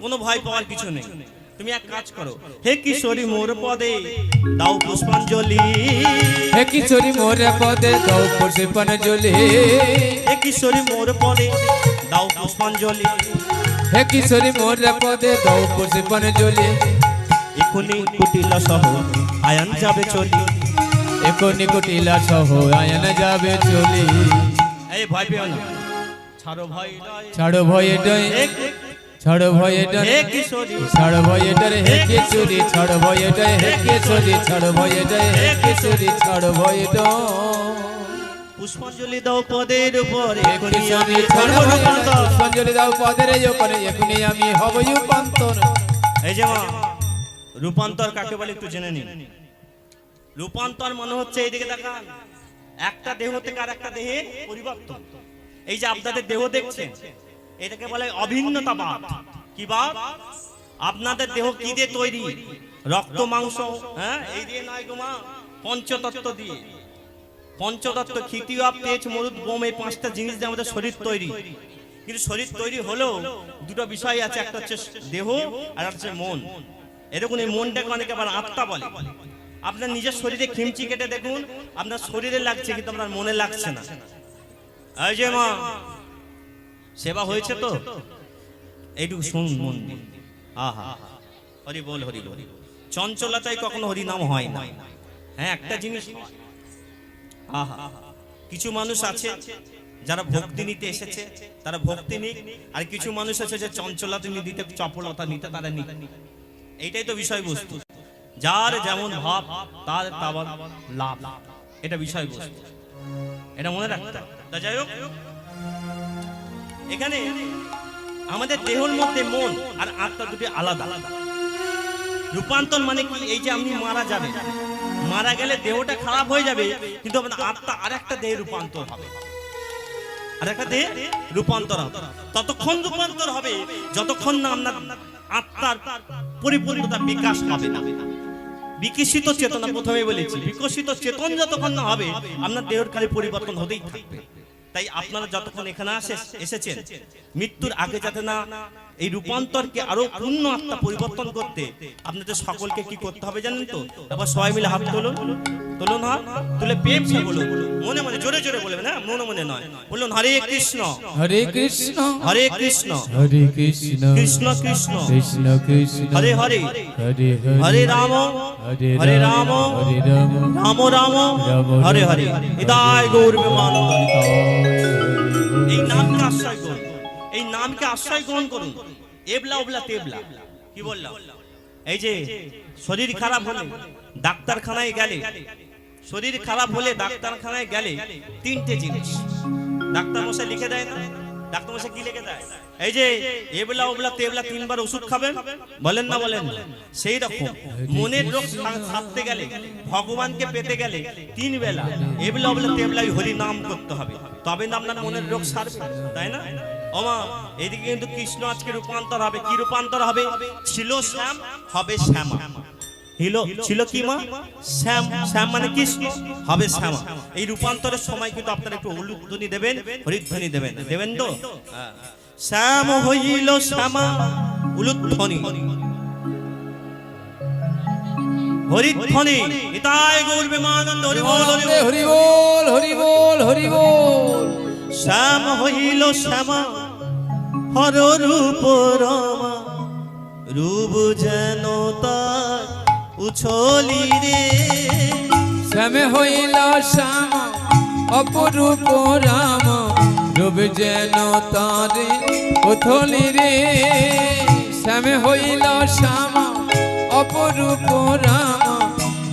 কোনো ভয় পাওয়ার কিছু নেই। তুমি এক কাজ করো, হে কিশোরী মোর পদে দাও পুষ্পাঞ্জলি, হে কিশোরী মোর পদে দাও পুষ্পাঞ্জলি, হে কিশোরী মোর পদে দাও পুষ্পাঞ্জলি, হে কিশোরী মোর পদে দাও পুষ্পাঞ্জলি। এখনি কুটিলা সহ আয়ান যাবে চলি, এখনি কুটিলা সহ আয়ান যাবে চলি। এই ভয় পেও না, ছাড়ো ভয়, ছাড়ো ভয় ডয়, ছাড়ো ভয় ডয়, হে কিশোরী ছাড়ো ভয় ডয়, হে কিশোরী ছাড়ো ভয় ডয়, হে কিশোরী ছাড়ো ভয় ডয়, হে কিশোরী ছাড়ো ভয় ডয়। পুষ্পাঞ্জলি দাও পদের উপরে, এখনি আমি ছাড়ো ধর্ম ভয় ডয়, রূপান্তর। পুষ্পাঞ্জলি দাও পদের উপরে, এখনি আমি হব রূপান্তর। এই যে মা, রূপান্তর কাকে বলে একটু জেনে নিন। রূপান্তর মানে হচ্ছে, এইদিকে দেখান, একটা দেহ থেকে আর একটা দেহে পরিবর্তন। এই যে আপনাদের দেহ দেখছেন, এটাকে বলে অভিন্নতাবাদ। কি বাদ? আপনাদের দেহ কি দিয়ে তৈরি? রক্ত মাংস, হ্যাঁ, এই দিয়ে নয় গো মা, পঞ্চতত্ত্ব দিয়ে। পঞ্চতত্ত্ব ক্ষিতীয় তেজ মরুদ বোম, এই পাঁচটা জিনিস দিয়ে আমাদের শরীর তৈরি। কিন্তু শরীর তৈরি হলেও দুটো বিষয় আছে, একটা হচ্ছে দেহ আর একটা হচ্ছে মন। এরকম এই মনটাকে অনেকে আবার আত্মা বলে। আপনার নিজের শরীরে খিমচি কেটে দেখুন, আপনার শরীরে লাগছে কিন্তু আপনার মনে লাগছে না। এই যে মা, সেবা হয়েছে তো, এইটুকু শুন মন দিয়ে। আহা, হরি বল, হরি বল। চঞ্চলতায় কখনো হরি নাম হয় না। হ্যাঁ, একটা জিনিস, আহা, কিছু মানুষ আছে যারা ভক্তি নিতে এসেছে, তারা ভক্তি নিক, আর কিছু মানুষ আছে যে চঞ্চলতা নিতে, চপলতা নিতে তারা নিক। এইটাই তো বিষয়বস্তু। যার যেমন ভাব তার তেমন লাভ, এটা বিষয়বস্তু, এটা মনে রাখতে। তা যাই হোক, এখানে আমাদের দেহের মধ্যে মন আর আত্মা দুটি আলাদা। রূপান্তর মানে কি? এই যে আপনি মারা যাবেন, মারা গেলে দেহটা খারাপ হয়ে যাবে, কিন্তু আপনার আত্মা আর একটা দেহে রূপান্তর হবে, আর একটা দেহে রূপান্তর হবে। ততক্ষণ রূপান্তর হবে যতক্ষণ না আপনার আত্মার পরিপূর্ণতা বিকাশ হবে না। বিকশিত চেতনা, প্রথমে বলেছি, বিকশিত চেতন যতক্ষণ না হবে আপনার দেহের খালি পরিবর্তন হতেই থাকবে। তাই আপনারা যতক্ষণ এখানে এসেছেন, মৃত্যুর আগে যাতে না এই রূপান্তরকে আরো পূর্ণ আত্মা পরিবর্তন করতে আপনাদের সকলকে কি করতে হবে জানেন তো? এবার সবাই মিলে হাত তুলুন, তুলুন হাত, তুলে প্রেম সে বলুন, মনে মনে জোরে জোরে বলবেন, হ্যাঁ, মনে মনে নয়, বলুন হরে কৃষ্ণ, হরে কৃষ্ণ, হরে কৃষ্ণ, হরে কৃষ্ণ, কৃষ্ণ কৃষ্ণ, কৃষ্ণ কৃষ্ণ, হরে হরে, হরে হরে রাম, হরে রাম, হরে রাম, রাম রাম, হরে হরে। হৃদয় গৌর প্রেমানন্দ। এই নামকে আশ্রয় করুন, এই নামকে আশ্রয় গ্রহণ করুন। এবলা ওবলা তেবলা, কি বললাম? এই যে শরীর খারাপ হলে ডাক্তারখানায় গেলে, শরীর খারাপ হলে ডাক্তারখানায় গেলে তিনটে জিনিস ডাক্তার মশাই লিখে দেয় না? ডাক্তার মশাই কি লিখে দেয়? এই যে এবলা ওবলা তেবলা তিনবার ওষুধ খাবেন, বলেন না বলেন? সেই রকম মনের রোগ সারতে গেলে, ভগবানকে পেতে গেলে তিন বেলা এবলা ওবলা তেবলা হরি নাম করতে হবে, তবে না আপনার মনের রোগ সারবে, তাই না? ওমা, এদিকে কিন্তু কৃষ্ণ আজকে রূপান্তর হবে। কি রূপান্তর হবে? ছিল শ্যাম, হবে শ্যামা। ছিল কি মা? শ্যাম, শ্যাম মানে কৃষ্ণ, হবে শ্যামা। এই রূপান্তরের সময় কিন্তু আপনারা একটু উলুধ্বনি দেবেন, হরিধ্বনি দেবেন, দেবেন তো? শ্যাম হইল শ্যামা, উলুধ্বনি, হরিধ্বনি। নিতাই গৌর প্রেমানন্দ। হরি বল, হরি বল, হরি বল, হরি বল। শ্যাম হইল শ্যামা, হর রূপ রমা, রূপ যেন তার উছলি রে। শ্যামে হইল শ্যাম, অপরূপ রাম, রূপ যেন তারে উথলি রে। শ্যামে হইল শ্যাম, অপরূপ রাম,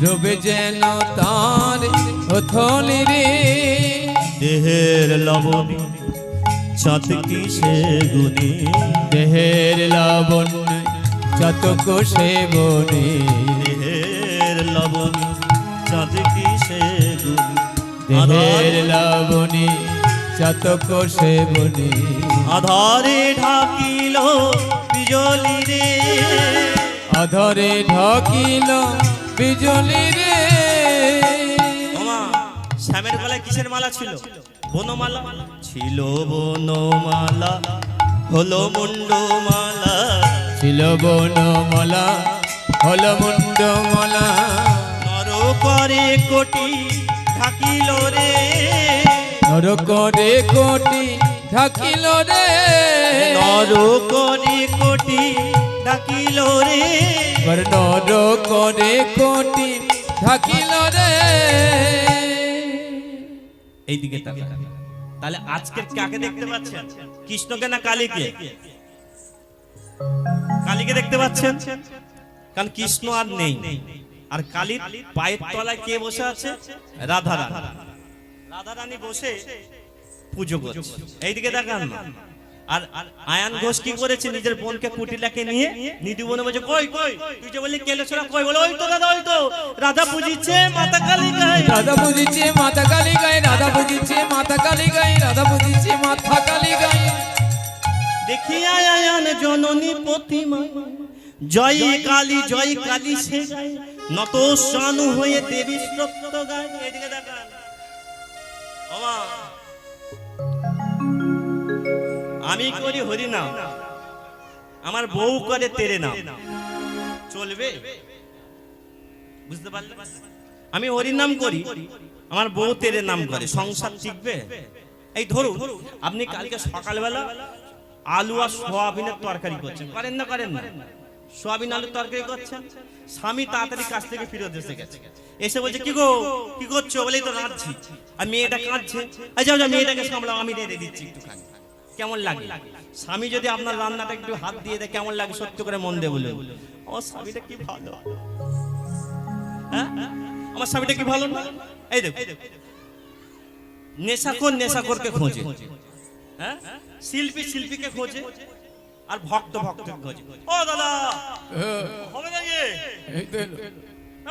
রূপ যেন তার উথলি রে। দেহের লবণী চাতকি সে গুণী, দেহের লাবণ্য চাতক সে বনে। দেহের লবণী চাতকি সে গুণী, দেহের লাবণী চাতক সে বনে। আধারে ঢাকিল বিজলি রে, আধারে ঢাকিল বিজলি রে। ওমা, শ্যামের গলায় কিসের মালা ছিল? বনমালা ছিল, বনমালা হলো মুন্ডমালা, ছিল বনমালা হলো মুন্ডমালা নর করে কোটি ঢাকিল রে, নর করে কোটি ঢাকিল রে, নর করে কোটি ঢাকিল রে, নর করে কোটি ঢাকিল রে। এইদিকে তাকান। তাহলে আজকে কাকে দেখতে পাচ্ছেন? কৃষ্ণকে না কালীকে? কালীকে দেখতে পাচ্ছেন, কারণ কৃষ্ণ আর নেই। আর কালীর পায়ের তলায় কে বসে আছে? রাধা রানী। রাধা রানী বসে পুজো করছে। এইদিকে দেখান না। আর আয়ান ঘোষ কি করেছে? নিজের বোনকে কুটিলাকে নিয়ে নিধি বনে বলছে, কই কই তুই যে বললি কেলে ছোড়া, কই? বলে ওই তো দাদা, ওই তো রাধা পুজিছে মাতা কালী গায়, রাধা পুজিছে মাতা কালী গায়, রাধা পুজিছে মাতা কালী গায়, রাধা পুজিছে মাতা কালী গায়। দেখি আয়ান জননী প্রতিমা, জয় কালী সে গায়, নত শানু হয়ে দেবী স্তোত্র গায়। এদিকে দেখান। ওমা, আমি করি হরি নাম, আমার বউ করে তেরে নাম, চলবে? বুঝতে পারলে? আমি হরি নাম করি, আমার বউ তেরে নাম করে, সংসার টিকবে? এই ধরুন আপনি কালকে সকালবেলা আলু আর সোয়াবিনের তরকারি করছেন, করেন না? করেন না? সোয়াবিন আলুর তরকারি করছেন, স্বামী তাড়াতাড়ি কাছ থেকে ফিরত এসে গেছে, এসে বলছে, কি গো কি করছো? বলেই তো রাঁধছি। আর মেয়েটা কাঁদছে, আচ্ছা মেয়েটাকে সামলাও, আমি রেঁধে দিচ্ছি একটুখানি। কেমন লাগে? স্বামী যদি আপনার রান্নাটা একটু হাত দিয়ে দেয় কেমন লাগে? সত্য করে মন দিয়ে বলুন। আমার স্বামীটা কি ভালো, হ্যাঁ আমার স্বামীটা কি ভালো না? এই দেখো, নেশাখোরকে খোঁজে, হ্যাঁ শিল্পীকে খোঁজে, আর ভক্তকে খোঁজে। ও দাদা হবে না যে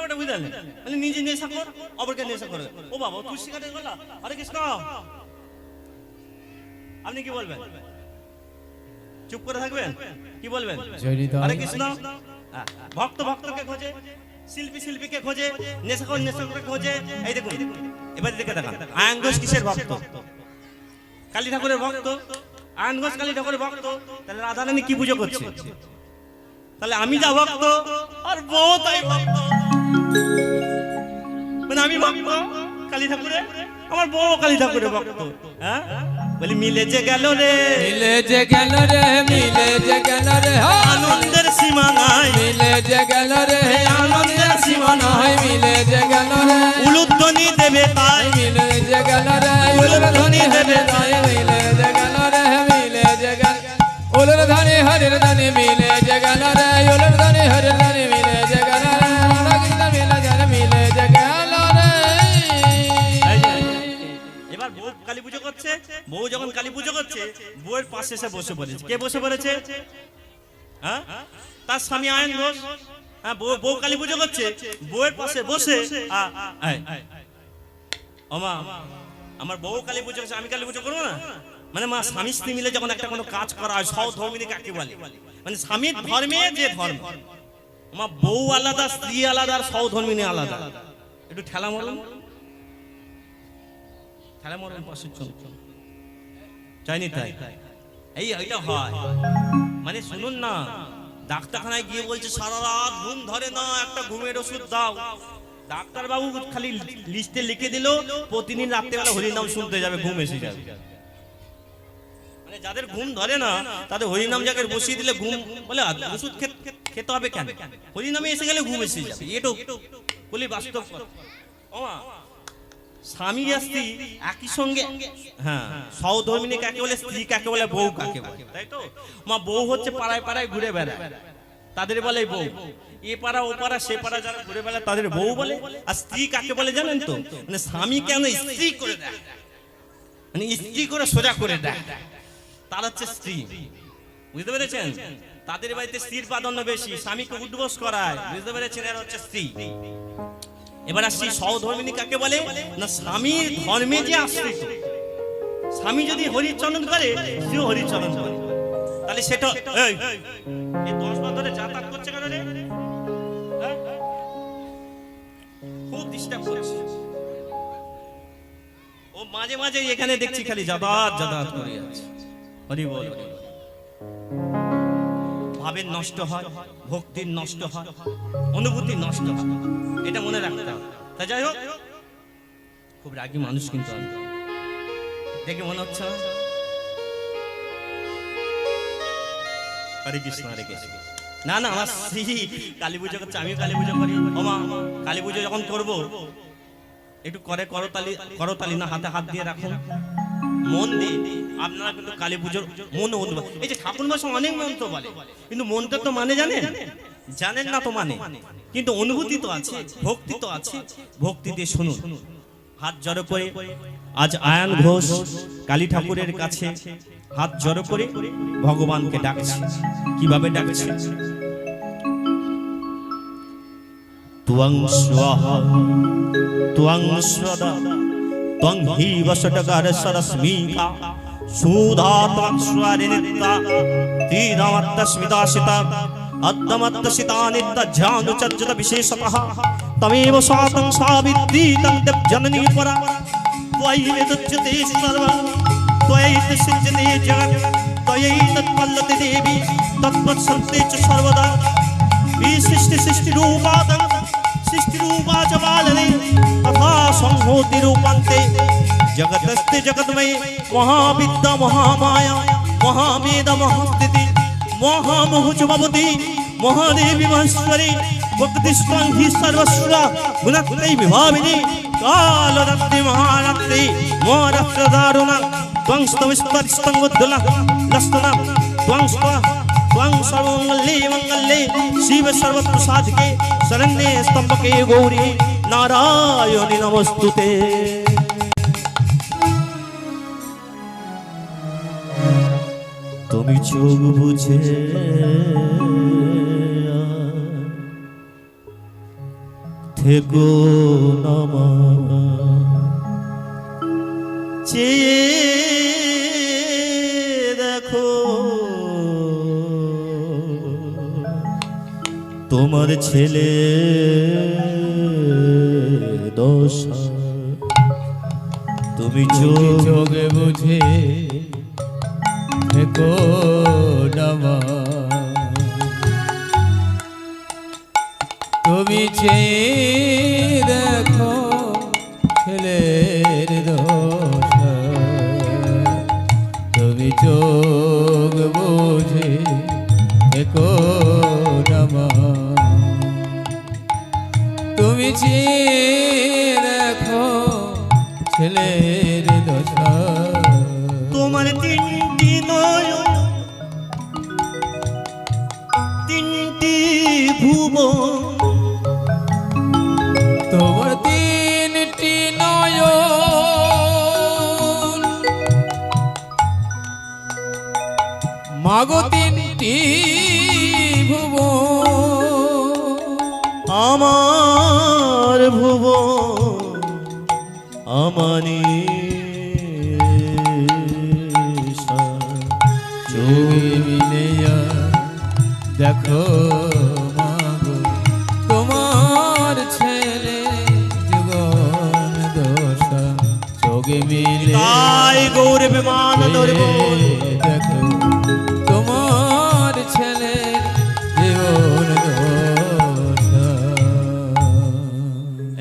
ওটা বুঝলেন? নিজে নেশাখোর, অপরকে নেশা করে। ও বাবা তুই শিখাতে গেলা, আরে কৃষ্ণ আপনি কি বলবেন? চুপ করে থাকবেন? কি বলবেন? আরে কৃষ্ণ। ভক্তকে খোঁজে, শিল্পীকে খোঁজে, নেশাখোরকে খোঁজে। এই দেখুন, এবার দেখে দেখান। আয়ান ঘোষ কিসের ভক্ত? কালী ঠাকুরের ভক্ত। আয়ান ঘোষ কালী ঠাকুরের ভক্ত। তাহলে রাধা রানী কি পুজো করছে? তাহলে আমি যা ভক্ত আর বউ তাই ভক্ত, মানে আমি ভক্ত কালী ঠাকুরের, আমার বউ কালী ঠাকুরের ভক্ত। হ্যাঁ বলি মিলে যে গেল রে, মিলে যে গেল রে, মিলে যে গেল রে, আনন্দের সীমা নাই, মিলে যে গেল রে, আনন্দের সীমা নাই, মিলে যে গেল রে, উলুধ্বনি দেবে তাই, মিলে যে গেল রে, উলুধ্বনি দেবে তাই, মিলে যে গেল রে, মিলে যে গেল, উলুধ্বনি হরির ধ্বনি মিলে যে গেল রে, উলুধ্বনি হরির ধ্বনি মিলে যে গেল রে, রাগিনা মিলে যে মিলে যে গেল রে। এবার বউ কালী পুজো করছে, বউ যখন কালী পুজো করছে, বউয়ের পাশে এসে বসে পড়েছে। কে বসে পড়েছে? হ্যাঁ তার স্বামী আয়ন ঘোষ। হ্যাঁ বউ কালী পুজো করছে, বউয়ের পাশে বসে ওমা আমার বউ কালী পুজো করছে, আমি কালী পুজো করবো না? মানে মা স্বামী স্ত্রী মিলে যখন একটা কোনো কাজ করা হয়, সহধর্মিনী কাকে বলে? মানে স্বামীর ধর্মে যে ধর্ম, আমার বউ আলাদা, স্ত্রী আলাদা, আর সহধর্মিনী আলাদা। একটু ঠেলা মরুন, ঠেলা মরুন পাশে চাইনি তাই এইটা হয়। মানে শুনুন না, ডাক্তারখানায় গিয়ে বলছে সারা রাত ঘুম ধরে না, একটা ঘুমের ওষুধ দাও। ডাক্তার বাবু খালি লিস্টে লিখে দিল, প্রতিদিন রাত্রেবেলা হরিনাম শুনতে যাবে, ঘুম এসে যাবে। মানে যাদের ঘুম ধরে না তাদের হরিনাম জায়গায় বসিয়ে দিলে ঘুম, বলে ওষুধ খেতে হবে কেন? হরিনামে এসে গেলে ঘুম এসে যাবে। এটাও বলি বাস্তব। স্বামী আর স্ত্রী একই সঙ্গে, হ্যাঁ সহধর্মিনী কাকে বলে, স্ত্রী কাকে বলে, বউ কাকে বলে, তাই তো? মা বউ হচ্ছে পাড়ায় পাড়ায় ঘুরে বেড়ায়, তাদের বলে বউ। এ পাড়া ও পাড়া সে পাড়া যারা ঘুরে বেড়ায় তাদের বউ বলে। আর স্ত্রী কাকে বলে জানেন তো? মানে স্বামী কেন স্ত্রী করে দেয়, মানে স্ত্রী করে সোজা করে দেয়, তার হচ্ছে স্ত্রী। বুঝতে পেরেছেন? তাদের বাড়িতে স্ত্রীর প্রাধান্য বেশি, স্বামীকে উদ্বোস করায়। বুঝতে পেরেছেন? এরা হচ্ছে স্ত্রী। এবার আসছি সহধর্মিনী কাকে বলে না? স্বামীর ধর্মে যে আশ্রিত। স্বামী যদি হরিচরণ করে, সেও হরিচরণ করে। তাহলে সেটা এই 10 বার ধরে যাতায়াত করছে কেন রে? খুব ডিস্টার্ব করছে ও, মাঝে মাঝে এখানে দেখছি খালি যাতায়াত করে যাচ্ছে। হরি বল। ভাবের নষ্ট হয়, ভক্তির নষ্ট হয়, অনুভূতি নষ্ট হয়, এটা মনে রাখতে হবে। তা যাই হোক, খুব রাগী মানুষ কিন্তু আমি, দেখে মনে হচ্ছে হরে কৃষ্ণ হরে কৃষ্ণ। না না, আমার শ্রী কালী পুজো করছে, আমিও কালী পুজো করি। ওমা, কালী পুজো যখন করব একটু করে করতালি, করতালি না, হাতে হাত দিয়ে রাখুন, মন দিয়ে। আপনারা কিন্তু কালী পুজোর মন অনুভব, এই যে ঠাকুর মশাই অনেক মন্ত্র বলে, কিন্তু মন্ত্র তো মানে জানেন? জানেন না তো মানে, কিন্তু অনুভূতি তো আছে, ভক্তি তো আছে, ভক্তি দিয়ে শুনুন। হাত জড়ো করে আজ আয়ান ঘোষ কালী ঠাকুরের কাছে হাত জড়ো করে ভগবানকে ডাকছে। কিভাবে ডাকছে? ত্বং স্বাহা ত্বং স্বদা ত্বং হি বসটগার সরস্মিকা সুধা ত্বং স্বরিনিতা তীরামত্তস্মিদাশিতা अद्दमत्तसिता नित्यध्यानुचर्चित विशेषतः तमेव सातं सावित्री तं देवजननी परा त्वयि विदुच्यते सर्वं त्वयैत सिञ्चते जगत् त्वयैतत्पल्लति देवी तत्पत्सन्ते च सर्वदा सृष्टिरूपादं सृष्टिरूपा च बालने तथा संहोतिरूपान्ते जगतस्ते जगन्मये महाविद्या महामाया महावेद महास्थिति महामहुच भवति महादेवी महेश्वरी भक्तिस्त्वं हि सर्वस्वा गुणत्रय विभाविनी कालरत्ने महारत्ने मोरत्रदारुणा त्वं स्तवस्तरिस्तं उद्दुला लस्तना त्वं सर्वमङ्गले मङ्गले शिव सर्वत्र साधिके शरण्ये स्तम्भके गौरी नारायणि नमोस्तुते। তুমি চোখ বুঝে থেকো নামা চেয়ে দেখো তোমার ছেলে দশা। তুমি চোখ বুঝে থেকো নামা, তুমি চেয়ে দেখো ছেলের দশা। তুমি চোখ বুঝে থেকো নামা, তুমি চেয়ে দেখো ছেলের দশা। তোমার তিনটি নয়ন, তিনটি ভুবন, তোমার তিনটি নয়ন, মাগো তিনটি ভুবন। আমার ভুবন আমানি চোখে মিলিয়া দেখো মাগো তোমার ছেলে জীবন দশা। চোখে মিলে তাই গৌরে বিমান দেখো তোমার ছেলে জীবন দশা।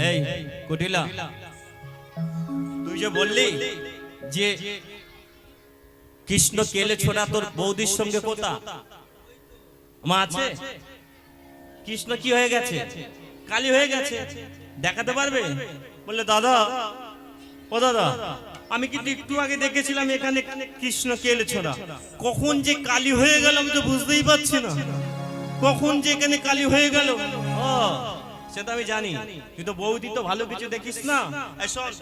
এই কুটিলা, তুই যে বললি যে কৃষ্ণ কেলে ছোড়া তোর বৌদির সঙ্গে কোথা মা আছে? কৃষ্ণ কি হয়ে গেছে? কালী হয়ে গেছে, দেখাতে পারবে? বললে দাদা, ও দাদা, আমি কিন্তু একটু আগে দেখেছিলাম এখানে কৃষ্ণ কেলে ছোড়া, কখন যে কালী হয়ে গেল আমি তো বুঝতেই পারছি না, কখন যে এখানে কালী হয়ে গেল। ও সেটা আমি জানি, কিন্তু বৌদি তো ভালো কিছু দেখিস না। এই শোন,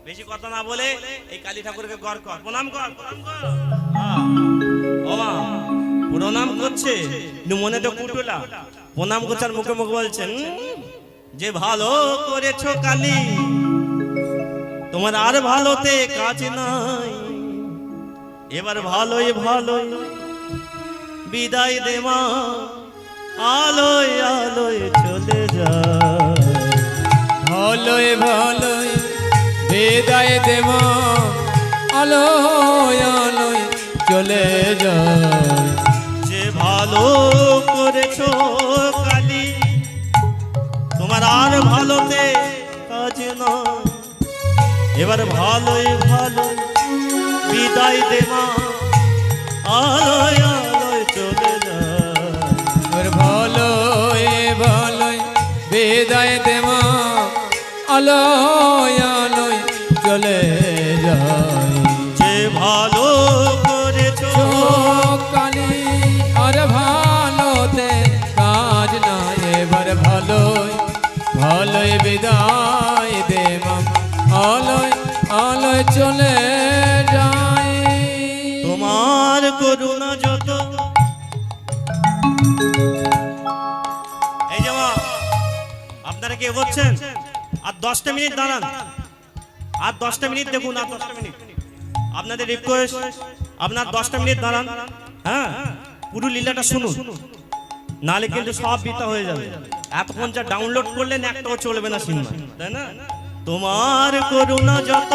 বেশি কথা না বলে এই কালী ঠাকুরকে গড় কর, প্রণাম কর, প্রণাম কর। ও মা, প্রণাম করছে কিন্তু মনে তো কুটুলা, প্রণাম করছে আর মুখে মুখে বলছেন যে ভালো করেছো কালী, তোমার আর ভালোতে কাজ নাই, এবার ভালোই ভালোই বিদায় দে মা, আলোয় আলোয় চলে যায়। ভালোয় ভালোয় বিদায় দেব, আলোয় আলোয় চলে যায়। যে ভালো এবার ভালোই ভালো বিদায় দে মা, আলোয় আলোয় চলে যায়। এবার ভালোই ভালোই বিদায় দে মা, আলোয় আলোয় চলে যায়। যে ভালো করেছো কালি আর ভালোতে কাজ নাই, এবার ভালোই ভালোই বিদায় দে মা, আলোয় আলোয় চলে যায়। তোমার করুণা যত, এই যে মা আপনারা কি এগোচ্ছেন? আর 10টা মিনিট দাঁড়ান, আর 10টা মিনিট দেখুন, আর 10টা মিনিট আপনাদের রিকোয়েস্ট, আপনার 10টা মিনিট দাঁড়ান। হ্যাঁ, পুরো লীলাটা শুনুন, নালে কিন্তু সব বৃথা হয়ে যাবে। এতক্ষণ যা ডাউনলোড করলেন একটাও চলবে না সিনেমা, তাই না? তোমার করুণা যত,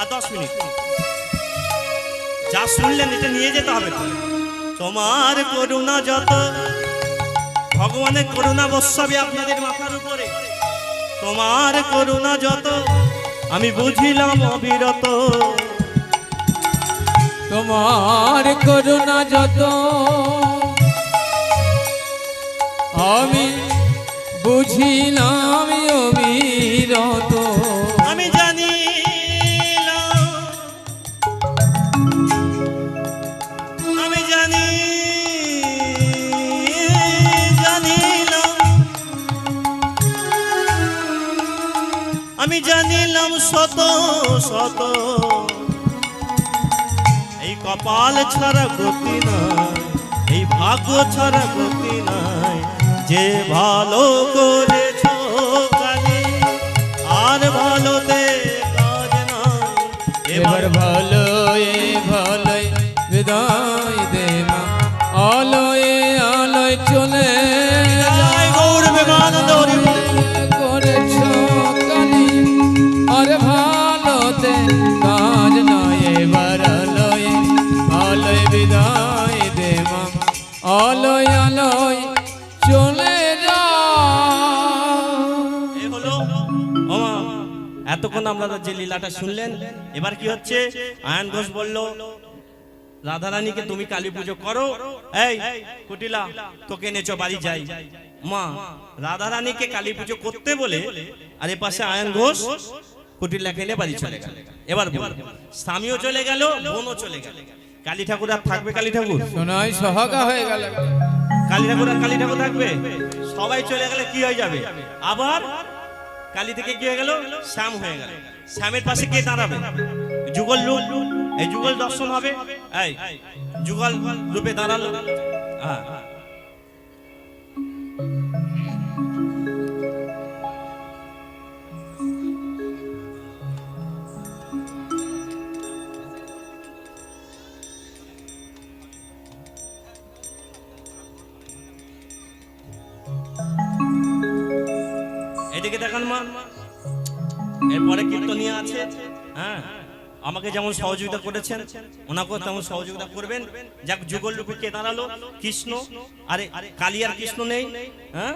আর 10 মিনিট যা শুনলেন এটা নিয়ে যেতে হবে। তোমার করুণা যত, ভগবানের করুণা বর্ষাবে আপনাদের মাথার উপরে। তোমার করুণা যত, আমি বুঝিলাম অবিরত। তোমার করুণা যত, আমি বুঝিলাম অবিরত। আমি জানিলাম, আমি জানিলাম, আমি জানিলাম শত শত, এই কপাল ছাড়া গতি নাই, এই ভাগ্য ছাড়া গতি নাই। যে ভালো করেছো কালি আর ভালোতে কাজ নাই। এবার ভালোই ভালোই বিদায় দে মা, আলোয় আলোয় চলে জয় গৌর বিমানন্দ হরি বল। করেছ কালি আর ভালোতে কাজ নয়, এবার আলোয় আলোয় বিদায় দে মা, আলোয় আলোয় চলে যা। এ হলো ওমা, এতক্ষণ আপনারা যে লীলাটা শুনলেন, এবার কি হচ্ছে? আয়ন ঘোষ বলল রাধারানীকে তুমি কালী পুজো করো। এই কুটিলা, তোকে এনেছো বাড়ি যাই। মা রাধারানীকে কালী পুজো করতে বলে আর এ পাশে আয়ন ঘোষ কুটিলাকে এনে বাড়ি চলে গেল। এবার বল, স্বামীও চলে গেল, বোনও চলে গেল, কালী ঠাকুর আর থাকবে? কালী ঠাকুর শোনাই সহাগা হয়ে গেল। কালী ঠাকুর আর কালী ঠাকুর থাকবে? সবাই চলে গেলে কি হয়ে যাবে? আবার কালী থেকে কি হয়ে গেল? শ্যাম হয়ে গেল। শ্যামের পাশে কে দাঁড়াবে? যুগল রূপ, এই যুগল দর্শন হবে। এই যুগল রূপে দাঁড়ালো। হ্যাঁ, এদিকে দেখান মা, এরপরে কীর্তনিয়া আছে। হ্যাঁ, আমাকে যেমন সহযোগিতা করেছেন ওনাকেও তেমন সহযোগিতা করবেন। যাক, যুগল রূপে কে দাঁড়ালো? কৃষ্ণ। আরে কালী আর কৃষ্ণ নেই। হ্যাঁ,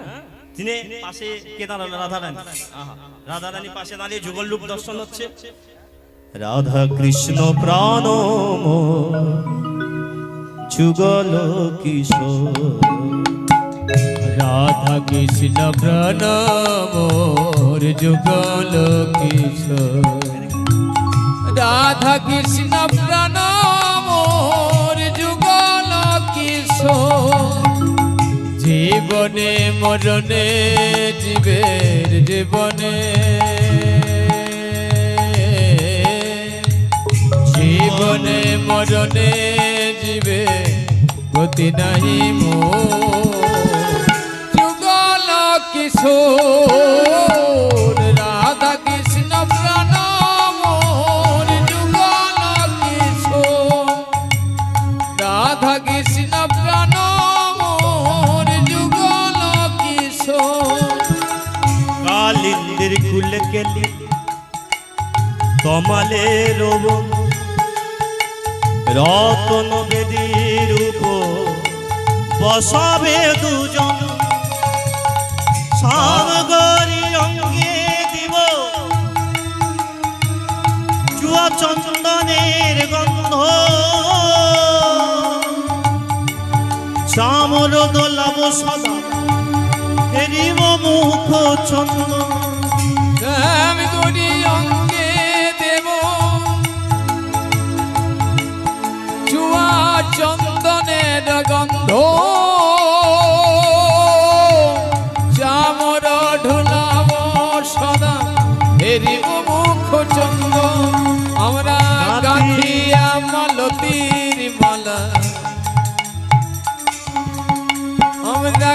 তিনি পাশে কে দাঁড়ালো? রাধারানী। রাধারানী পাশে দাঁড়িয়ে যুগল রূপ দর্শন হচ্ছে। রাধা কৃষ্ণ প্রাণ যুগল কিশোর, রাধা কৃষ্ণ প্রাণ মোর যুগল কিশোর, রাধা কৃষ্ণ প্রাণ মোর যুগল কিশোর। জীবনে মরণে জীবের জীবনে, জীবনে মরণে জীবে গতি নাহি মোর যুগল কিশোর। রাধা কৃষ্ণ প্রাণ মোর যুগল কিশোর, রাধা কৃষ্ণ প্রাণ মোর যুগল কিশোর। কালিন্দির কুল কেলি কমলের রতন বেদীর উপর বসবে দুজন, সাগরী অঙ্গে দিব চামর দোলাব সদা হেরিব মুখ ছন্দ আমি করি অঙ্গে দেব চুয়া চন্দনের গন্ধ চামর ঢুলাব সদা হেরিব মুখ চন্দ আমরা গাঁথিয়া মালতীর মালা আমরা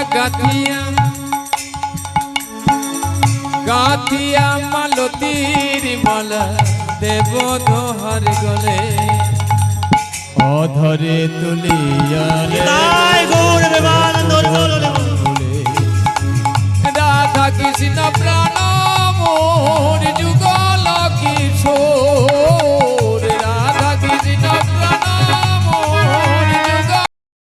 গাঁথিয়া মালতীর মালা দেব দোহার গলে অধরে তুলিয়া রাধা কৃষ্ণ প্রাণ